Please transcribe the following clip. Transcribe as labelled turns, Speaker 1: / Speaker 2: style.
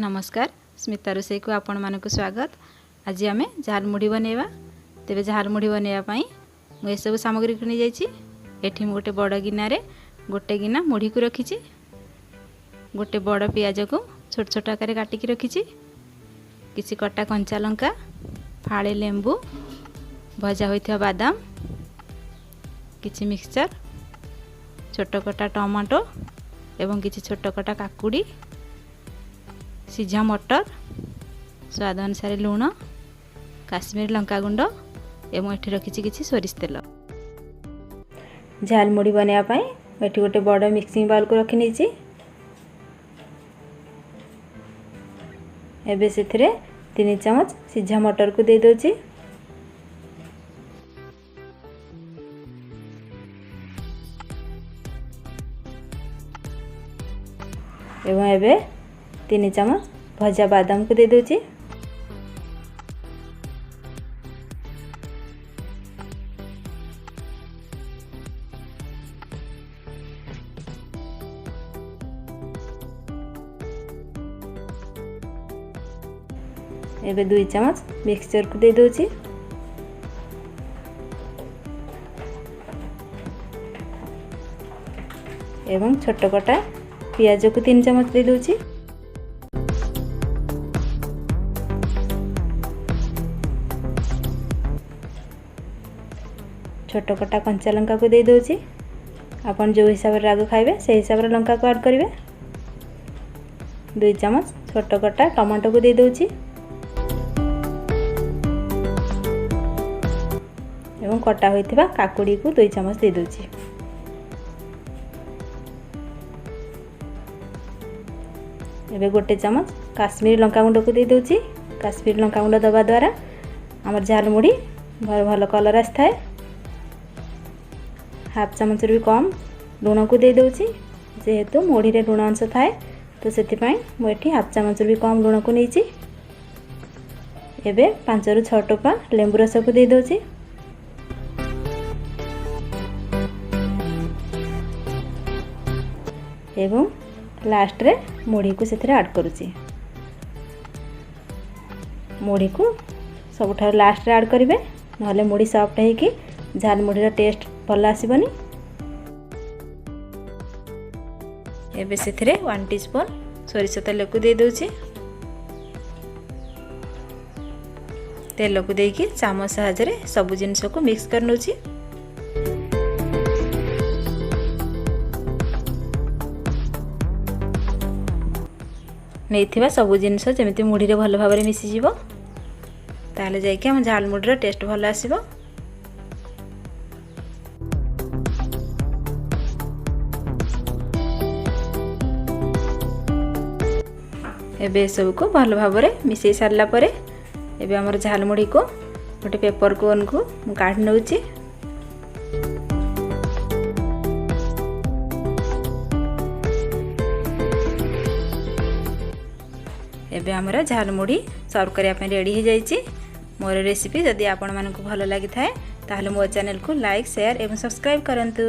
Speaker 1: नमस्कार स्मिता रोसई को आपण मानक स्वागत। आज आम झाल मुढ़ी बनैबा। तेबे झाल मुढ़ी बनैबा मुझे सब सामग्री को नहीं जाइए। एठी मु गोटे बड़ गिनारे गोटे गिना मुढ़ी को रखी, गोटे बड़ पियाज को छोट छोट आकार काटिकी रखी, किसी कटा कंचा लंका, फाड़े लेंबू, भजा होइथिबा बादाम, किसी मिक्सचर, छोट कटा टमाटो एवं किसी छोट कटा काकुड़ी, सिझा मटर, स्वाद अनुसार लुण, काश्मीर लंका गुंड एवं एठी रखी किसी सोरिष तेल। झाल मुढ़ी बनैबा एठी गोटे बड़ मिक्सिंग बाउल को रखी नहीं। एबे सेथिरे 3 चम्मच सिझा मटर को दे दोची। एवं एबे 3 चम्मच भजा बादाम को दे दोची। एबे 2 चम्मच मिक्सचर को दे दोची। एवं छोट कटा पियाज को 3 चम्मच दे दोची। छोट कटा कंचा लंका को दे दोची। आपन जो हिसाब रे राग खाइबे से हिसाब रे लंका को ऐड करिवे। 2 चम्मच छोट कटा टमाटो को दे दोची। एवं कटा होइथिबा काकुड़ी को 2 चम्मच दे दोची। एबे गोटे चम्मच काश्मीर लंका गुंड को दे दोची। काश्मीर लंका गुंड दबा द्वारा हमर झाल मुढ़ी भल कलर आस्था है। हाफ चम्मच भी कम लुण को दे दोची। जेहेतु मुढ़ी रे लुण अंश थाए तो सेतिपाई मु एठी हाफ चम्मच भी कम लुण को नहींची। एबे 5 ରୁ 6 टोपा लेंबू रस को दे दोची। एवं लास्ट रे मुढ़ी को सेथिरे ऐड करूची। मुढ़ी को सबठार लास्ट रे ऐड करिवे, नहले मुढ़ी सॉफ्ट है कि झाल मुढ़ी रा टेस्ट भल आसीबनी। एबे सेथिरे 1 टीस्पून सोरिष तेल को दे दोची। तेल को देकी चामच सहायता रे सब जिनिस को मिक्स कर नोची। नहीं सब जिनिस जमी मुढ़ी रे भल भाव मिसी जीवो, ताले जाइए हम झाल मुढ़ी रा टेस्ट भल आसीबो। एबे सब को भल भाव मिसई सारला परे एबे हमर झाल मुढ़ी को गोटे पेपर कोन को काट नउची। एबे हमर झाल मुढ़ी सर्व करिया पे रेडी हो जाइए। मोर रेसिपी जदि आपण मानकु भल लागि थाए ताहले मो चैनल को लाइक शेयर एवं सब्सक्राइब करंतु।